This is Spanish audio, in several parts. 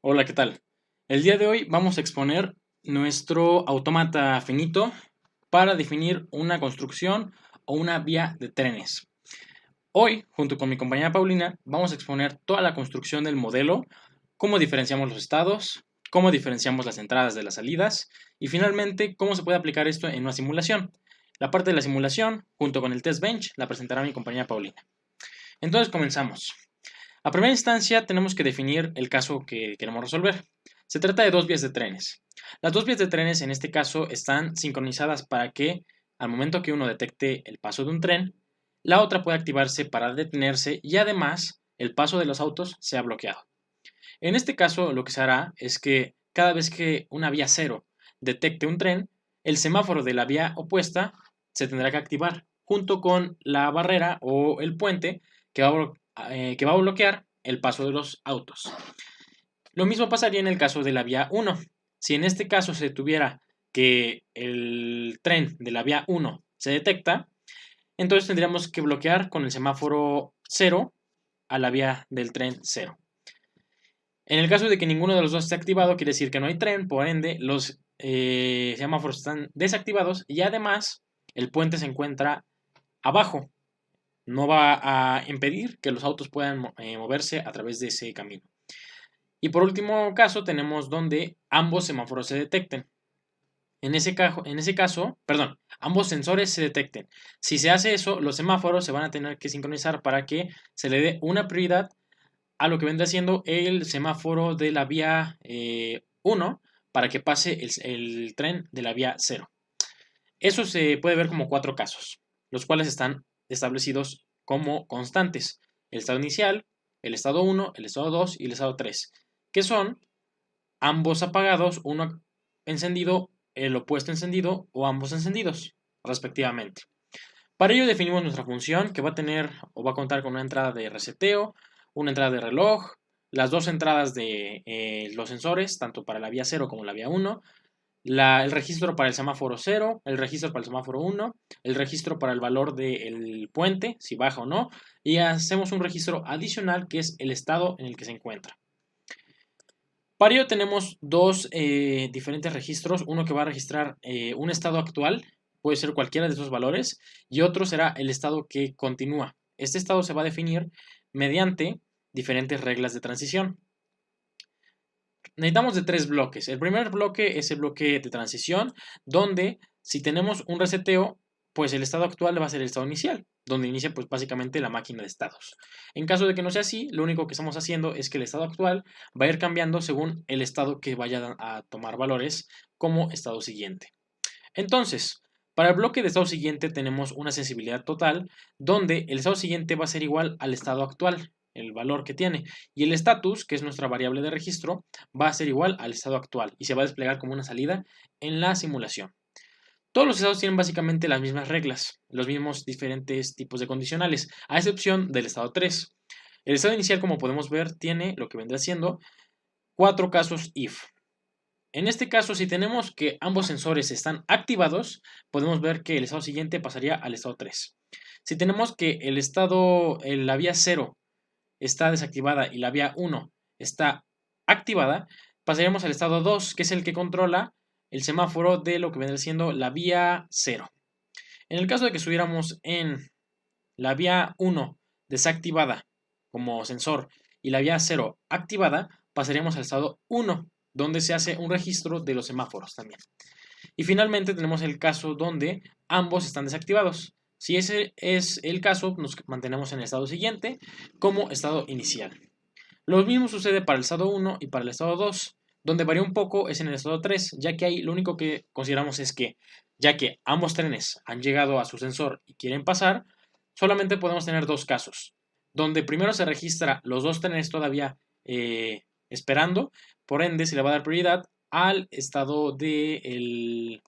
Hola, ¿qué tal? El día de hoy vamos a exponer nuestro autómata finito para definir una construcción o una vía de trenes. Hoy, junto con mi compañera Paulina, vamos a exponer toda la construcción del modelo, cómo diferenciamos los estados, cómo diferenciamos las entradas de las salidas y finalmente cómo se puede aplicar esto en una simulación. La parte de la simulación, junto con el test bench, la presentará mi compañera Paulina. Entonces comenzamos. A primera instancia tenemos que definir el caso que queremos resolver. Se trata de dos vías de trenes. Las dos vías de trenes en este caso están sincronizadas para que al momento que uno detecte el paso de un tren, la otra pueda activarse para detenerse y además el paso de los autos sea bloqueado. En este caso lo que se hará es que cada vez que una vía cero detecte un tren, el semáforo de la vía opuesta se tendrá que activar junto con la barrera o el puente que va a bloquear el paso de los autos. Lo mismo pasaría en el caso de la vía 1. Si en este caso se tuviera que el tren de la vía 1 se detecta, entonces tendríamos que bloquear con el semáforo 0 a la vía del tren 0. En el caso de que ninguno de los dos esté activado, quiere decir que no hay tren, por ende los semáforos están desactivados y además el puente se encuentra abajo. No va a impedir que los autos puedan moverse a través de ese camino. Y por último caso tenemos donde ambos semáforos se detecten. En ese caso, ambos sensores se detecten. Si se hace eso, los semáforos se van a tener que sincronizar para que se le dé una prioridad a lo que vendrá siendo el semáforo de la vía 1 para que pase el tren de la vía 0. Eso se puede ver como cuatro casos, los cuales están establecidos como constantes. El estado inicial, el estado 1, el estado 2 y el estado 3, que son ambos apagados, uno encendido, el opuesto encendido o ambos encendidos, respectivamente. Para ello definimos nuestra función que va a tener o va a contar con una entrada de reseteo, una entrada de reloj, las dos entradas de los sensores, tanto para la vía 0 como la vía 1, el registro para el semáforo 0, el registro para el semáforo 1, el registro para el valor del puente, si baja o no, y hacemos un registro adicional que es el estado en el que se encuentra. Para ello tenemos dos diferentes registros, uno que va a registrar un estado actual, puede ser cualquiera de esos valores, y otro será el estado que continúa. Este estado se va a definir mediante diferentes reglas de transición. Necesitamos de tres bloques. El primer bloque es el bloque de transición, donde si tenemos un reseteo, pues el estado actual va a ser el estado inicial, donde inicia pues básicamente la máquina de estados. En caso de que no sea así, lo único que estamos haciendo es que el estado actual va a ir cambiando según el estado que vaya a tomar valores como estado siguiente. Entonces, para el bloque de estado siguiente tenemos una sensibilidad total, donde el estado siguiente va a ser igual al estado actual, el valor que tiene, y el status, que es nuestra variable de registro, va a ser igual al estado actual y se va a desplegar como una salida en la simulación. Todos los estados tienen básicamente las mismas reglas, los mismos diferentes tipos de condicionales, a excepción del estado 3. El estado inicial, como podemos ver, tiene lo que vendrá siendo cuatro casos if. En este caso, si tenemos que ambos sensores están activados, podemos ver que el estado siguiente pasaría al estado 3. Si tenemos que la vía 0 está desactivada y la vía 1 está activada, pasaríamos al estado 2, que es el que controla el semáforo de lo que vendría siendo la vía 0. En el caso de que estuviéramos en la vía 1 desactivada como sensor y la vía 0 activada, pasaríamos al estado 1, donde se hace un registro de los semáforos también. Y finalmente tenemos el caso donde ambos están desactivados. Si ese es el caso, nos mantenemos en el estado siguiente como estado inicial. Lo mismo sucede para el estado 1 y para el estado 2. Donde varía un poco es en el estado 3, ya que ahí lo único que consideramos es que, ya que ambos trenes han llegado a su sensor y quieren pasar, solamente podemos tener dos casos, donde primero se registra los dos trenes todavía esperando, por ende se le va a dar prioridad al estado del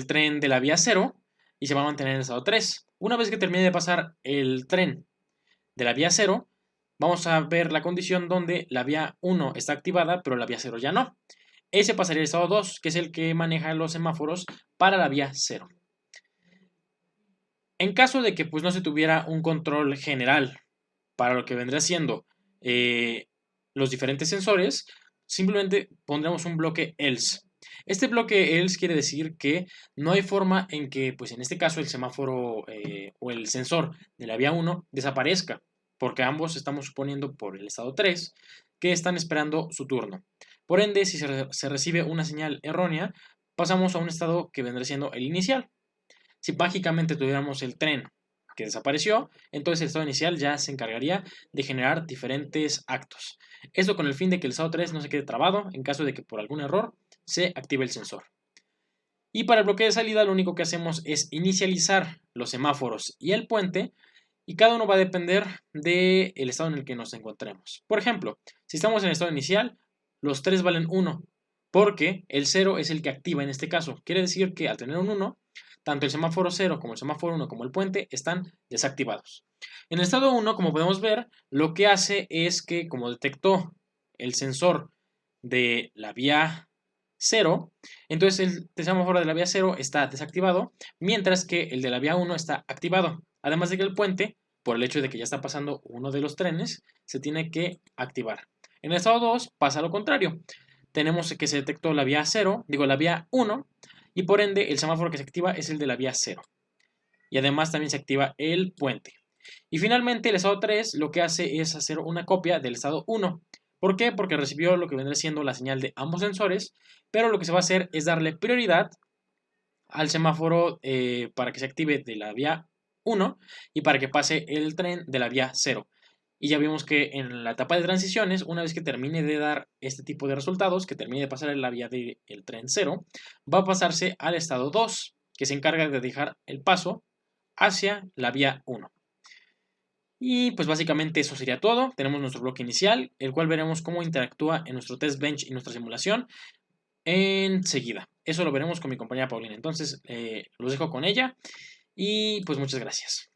tren de la vía 0 y se va a mantener en el estado 3. Una vez que termine de pasar el tren de la vía 0, vamos a ver la condición donde la vía 1 está activada, pero la vía 0 ya no. Ese pasaría al estado 2, que es el que maneja los semáforos para la vía 0. En caso de que pues, no se tuviera un control general para lo que vendría siendo los diferentes sensores, simplemente pondremos un bloque else. Este bloque else quiere decir que no hay forma en que, pues en este caso, el semáforo o el sensor de la vía 1 desaparezca, porque ambos estamos suponiendo por el estado 3 que están esperando su turno. Por ende, si se recibe una señal errónea, pasamos a un estado que vendrá siendo el inicial. Si mágicamente tuviéramos el tren que desapareció, entonces el estado inicial ya se encargaría de generar diferentes actos. Esto con el fin de que el estado 3 no se quede trabado en caso de que por algún error se active el sensor. Y para el bloque de salida lo único que hacemos es inicializar los semáforos y el puente, y cada uno va a depender del estado en el que nos encontremos. Por ejemplo, si estamos en el estado inicial, los 3 valen 1, porque el 0 es el que activa en este caso. Quiere decir que al tener un 1, tanto el semáforo 0 como el semáforo 1 como el puente están desactivados. En el estado 1, como podemos ver, lo que hace es que, como detectó el sensor de la vía 0, entonces el semáforo de la vía 0 está desactivado, mientras que el de la vía 1 está activado. Además de que el puente, por el hecho de que ya está pasando uno de los trenes, se tiene que activar. En el estado 2 pasa lo contrario. Tenemos que se detectó la vía 1, y por ende el semáforo que se activa es el de la vía 0. Y además también se activa el puente. Y finalmente el estado 3 lo que hace es hacer una copia del estado 1. ¿Por qué? Porque recibió lo que vendrá siendo la señal de ambos sensores, pero lo que se va a hacer es darle prioridad al semáforo para que se active de la vía 1 y para que pase el tren de la vía 0. Y ya vimos que en la etapa de transiciones, una vez que termine de dar este tipo de resultados, que termine de pasar en la vía del tren 0, va a pasarse al estado 2, que se encarga de dejar el paso hacia la vía 1. Y pues básicamente eso sería todo. Tenemos nuestro bloque inicial, el cual veremos cómo interactúa en nuestro test bench y nuestra simulación enseguida. Eso lo veremos con mi compañera Paulina. Entonces los dejo con ella y pues muchas gracias.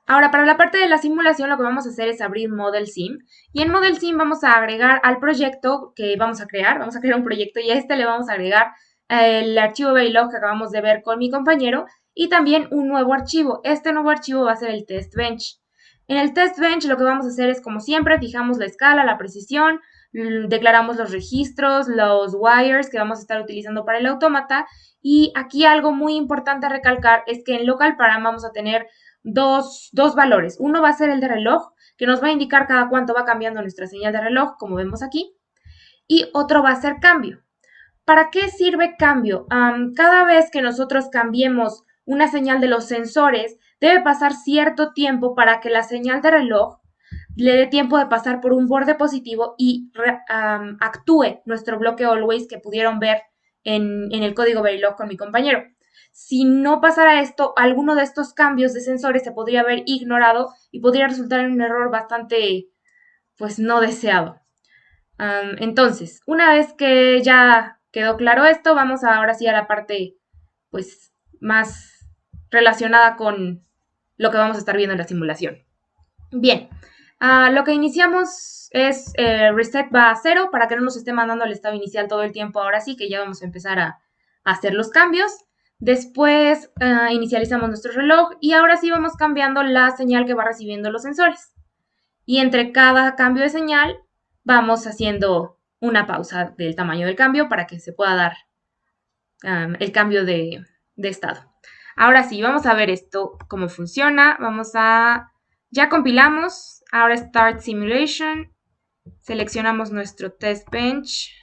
Ahora, para la parte de la simulación, lo que vamos a hacer es abrir Model Sim. Y en Model Sim vamos a agregar al proyecto que vamos a crear un proyecto y a este le vamos a agregar el archivo Verilog que acabamos de ver con mi compañero y también un nuevo archivo. Este nuevo archivo va a ser el Test Bench. En el Test Bench lo que vamos a hacer es, como siempre, fijamos la escala, la precisión, declaramos los registros, los wires que vamos a estar utilizando para el autómata. Y aquí algo muy importante a recalcar es que en Local Param vamos a tener dos valores. Uno va a ser el de reloj, que nos va a indicar cada cuánto va cambiando nuestra señal de reloj, como vemos aquí. Y otro va a ser cambio. ¿Para qué sirve cambio? Cada vez que nosotros cambiemos una señal de los sensores, debe pasar cierto tiempo para que la señal de reloj le dé tiempo de pasar por un borde positivo y actúe nuestro bloque always que pudieron ver en el código Verilog con mi compañero. Si no pasara esto, alguno de estos cambios de sensores se podría haber ignorado y podría resultar en un error bastante, pues, no deseado. Entonces, una vez que ya quedó claro esto, vamos ahora sí a la parte, pues, más relacionada con lo que vamos a estar viendo en la simulación. Bien, lo que iniciamos es reset va a 0 para que no nos esté mandando el estado inicial todo el tiempo. Ahora sí que ya vamos a empezar a hacer los cambios. Después inicializamos nuestro reloj y ahora sí vamos cambiando la señal que va recibiendo los sensores. Y entre cada cambio de señal vamos haciendo una pausa del tamaño del cambio para que se pueda dar el cambio de estado. Ahora sí, vamos a ver esto, cómo funciona. Ya compilamos. Ahora Start Simulation. Seleccionamos nuestro Test Bench.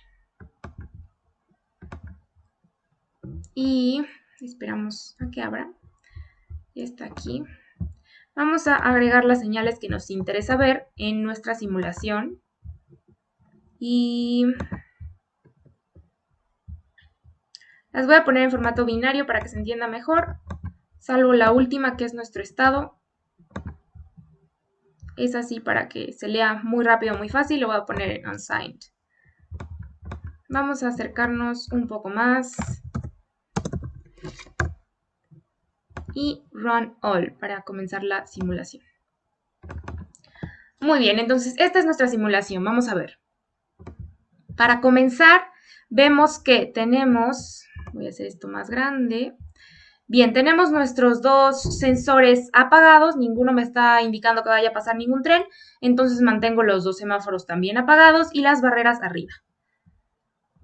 Y esperamos a que abra. Ya está aquí. Vamos a agregar las señales que nos interesa ver en nuestra simulación. Y las voy a poner en formato binario para que se entienda mejor, salvo la última que es nuestro estado. Es así para que se lea muy rápido, muy fácil. Lo voy a poner en unsigned. Vamos a acercarnos un poco más. Y run all para comenzar la simulación. Muy bien, entonces esta es nuestra simulación. Vamos a ver. Para comenzar, vemos que tenemos, voy a hacer esto más grande, Bien, tenemos nuestros dos sensores apagados, ninguno me está indicando que vaya a pasar ningún tren, entonces mantengo los dos semáforos también apagados y las barreras arriba.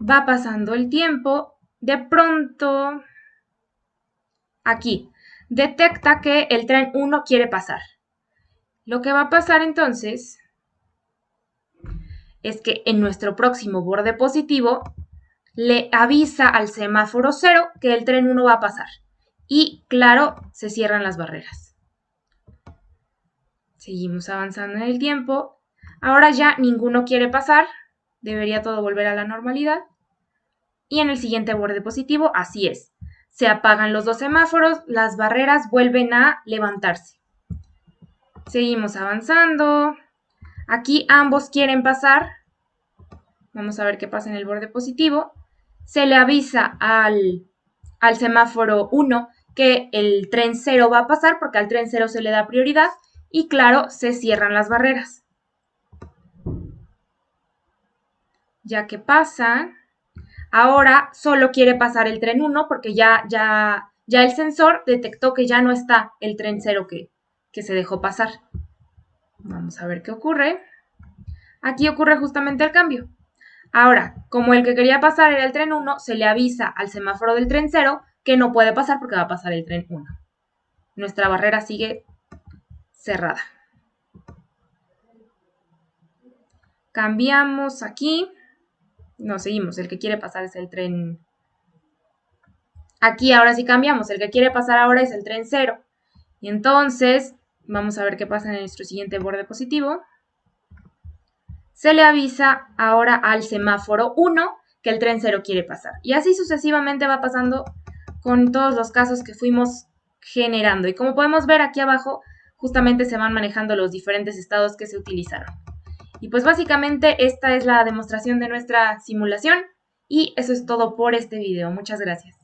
Va pasando el tiempo, de pronto, aquí, detecta que el tren 1 quiere pasar. Lo que va a pasar entonces es que en nuestro próximo borde positivo le avisa al semáforo 0 que el tren 1 va a pasar. Y claro, se cierran las barreras. Seguimos avanzando en el tiempo. Ahora ya ninguno quiere pasar. Debería todo volver a la normalidad. Y en el siguiente borde positivo, así es. Se apagan los dos semáforos, las barreras vuelven a levantarse. Seguimos avanzando. Aquí ambos quieren pasar. Vamos a ver qué pasa en el borde positivo. Se le avisa al semáforo 1 que el tren 0 va a pasar porque al tren 0 se le da prioridad y claro, se cierran las barreras. Ya que pasa, ahora solo quiere pasar el tren 1 porque ya el sensor detectó que ya no está el tren 0 que se dejó pasar. Vamos a ver qué ocurre. Aquí ocurre justamente el cambio. Ahora, como el que quería pasar era el tren 1, se le avisa al semáforo del tren 0 que no puede pasar porque va a pasar el tren 1. Nuestra barrera sigue cerrada. Cambiamos aquí. No, seguimos. El que quiere pasar es el tren. Aquí ahora sí cambiamos. El que quiere pasar ahora es el tren 0. Y entonces, vamos a ver qué pasa en nuestro siguiente borde positivo. Se le avisa ahora al semáforo 1 que el tren 0 quiere pasar. Y así sucesivamente va pasando con todos los casos que fuimos generando. Y como podemos ver aquí abajo, justamente se van manejando los diferentes estados que se utilizaron. Y pues básicamente esta es la demostración de nuestra simulación y eso es todo por este video. Muchas gracias.